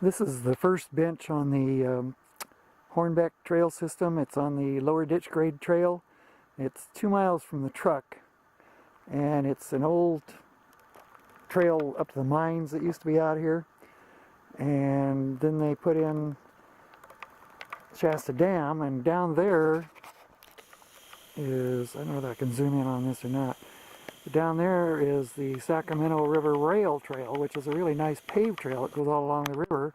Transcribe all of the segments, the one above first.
This is the first bench on the Hornbeck trail system. It's on the lower ditch grade trail. It's 2 miles from the truck, and it's an old trail up to the mines that used to be out here. And then they put in Shasta Dam, and down there is, I don't know if I can zoom in on this or not, but down there is the Sacramento River Rail Trail, which is a really nice paved trail. It goes all along the river.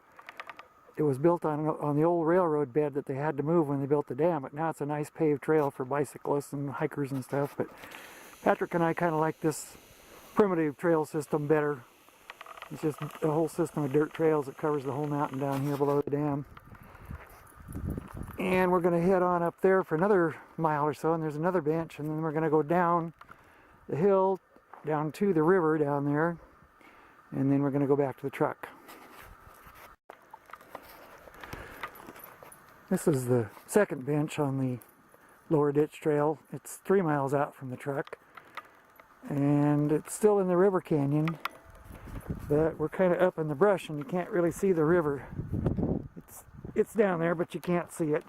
It was built on the old railroad bed that they had to move when they built the dam, but now it's a nice paved trail for bicyclists and hikers and stuff. But Patrick and I kind of like this primitive trail system better. It's just a whole system of dirt trails that covers the whole mountain down here below the dam. And we're going to head on up there for another mile or so, and there's another bench, and then we're going to go down the hill, down to the river down there, and then we're going to go back to the truck. This is the second bench on the lower ditch trail. It's 3 miles out from the truck, and it's still in the river canyon, but we're kind of up in the brush and you can't really see the river. It's down there, but you can't see it.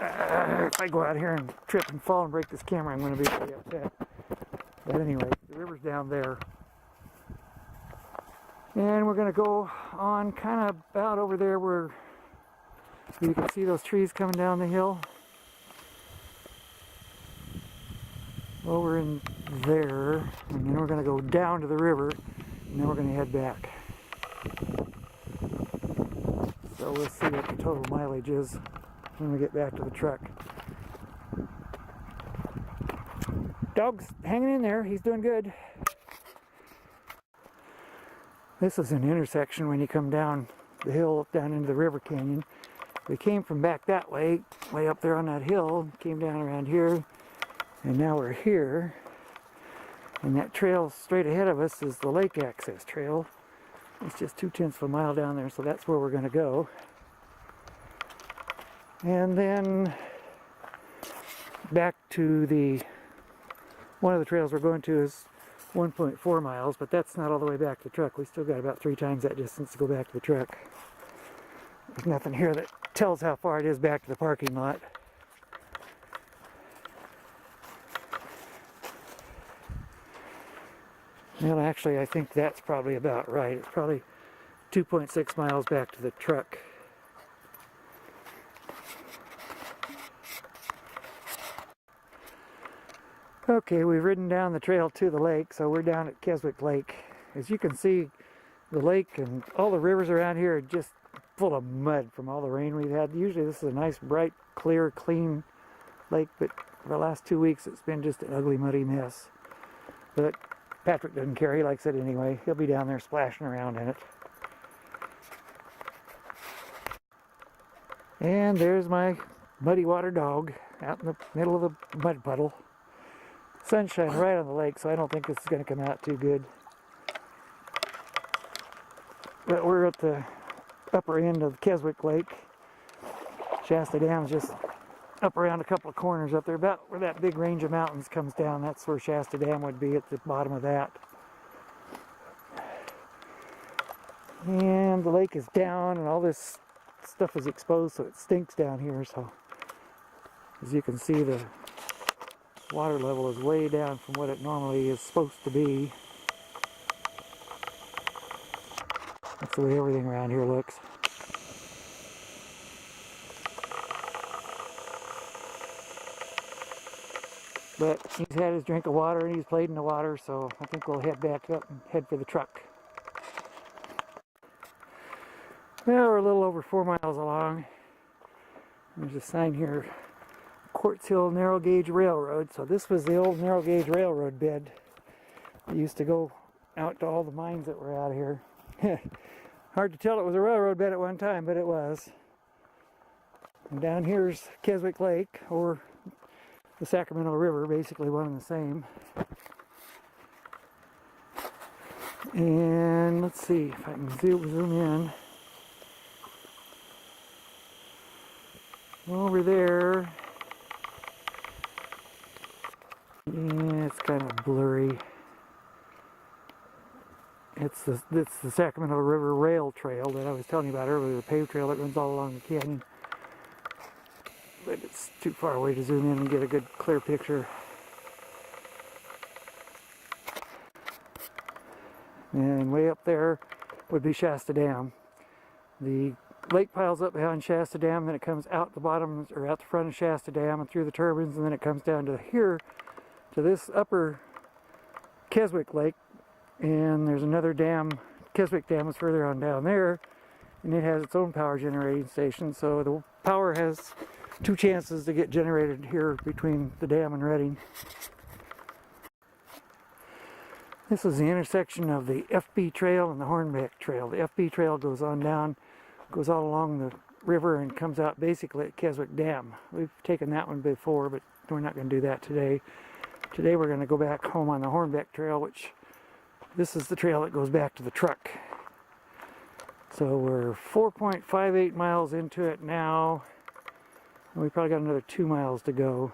If I go out here and trip and fall and break this camera, I'm going to be pretty upset. But anyway, the river's down there. And we're going to go on kind of about over there where, so you can see those trees coming down the hill. Over in there, and then we're going to go down to the river, and then we're going to head back. So we'll see what the total mileage is when we get back to the truck. Dog's hanging in there, he's doing good. This is an intersection when you come down the hill down into the river canyon. We came from back that way up there on that hill, came down around here, and now we're here. And that trail straight ahead of us is the lake access trail. It's just 2/10 of a mile down there, so that's where we're going to go. And then back to one of the trails we're going to is 1.4 miles, but that's not all the way back to the truck. We still got about 3 times that distance to go back to the truck. There's nothing here that tells how far it is back to the parking lot. Well, actually, I think that's probably about right. It's probably 2.6 miles back to the truck. Okay, we've ridden down the trail to the lake, so we're down at Keswick Lake. As you can see, the lake and all the rivers around here are just full of mud from all the rain we've had. Usually this is a nice, bright, clear, clean lake, but for the last 2 weeks it's been just an ugly, muddy mess. But Patrick doesn't care, he likes it anyway. He'll be down there splashing around in it. And there's my muddy water dog out in the middle of the mud puddle. Sunshine right on the lake, so I don't think this is going to come out too good. But we're at the upper end of Keswick Lake. Shasta Dam's just up around a couple of corners up there, about where that big range of mountains comes down. That's where Shasta Dam would be, at the bottom of that. And the lake is down, and all this stuff is exposed, so it stinks down here. So as you can see, the water level is way down from what it normally is supposed to be. That's the way everything around here looks. But he's had his drink of water and he's played in the water, so I think we'll head back up and head for the truck. Well, we're a little over 4 miles along. There's a sign here, Quartz Hill Narrow Gauge Railroad. So this was the old narrow gauge railroad bed. It used to go out to all the mines that were out here. Hard to tell it was a railroad bed at one time, but it was. And down here's Keswick Lake, or the Sacramento River, basically one and the same. And let's see if I can zoom in. Over there, yeah, it's kind of blurry. It's the Sacramento River Rail Trail that I was telling you about earlier, the paved trail that runs all along the canyon. But it's too far away to zoom in and get a good clear picture. And way up there would be Shasta Dam. The lake piles up behind Shasta Dam, then it comes out the bottom or out the front of Shasta Dam and through the turbines, and then it comes down to here to this upper Keswick Lake. And there's another dam, Keswick Dam is further on down there, and it has its own power generating station, so the power has two chances to get generated here between the dam and Redding. This is the intersection of the FB Trail and the Hornbeck Trail. The FB Trail goes on down, goes all along the river and comes out basically at Keswick Dam. We've taken that one before, but we're not going to do that today. Today we're going to go back home on the Hornbeck Trail, which this is the trail that goes back to the truck. So we're 4.58 miles into it now. We probably got another 2 miles to go.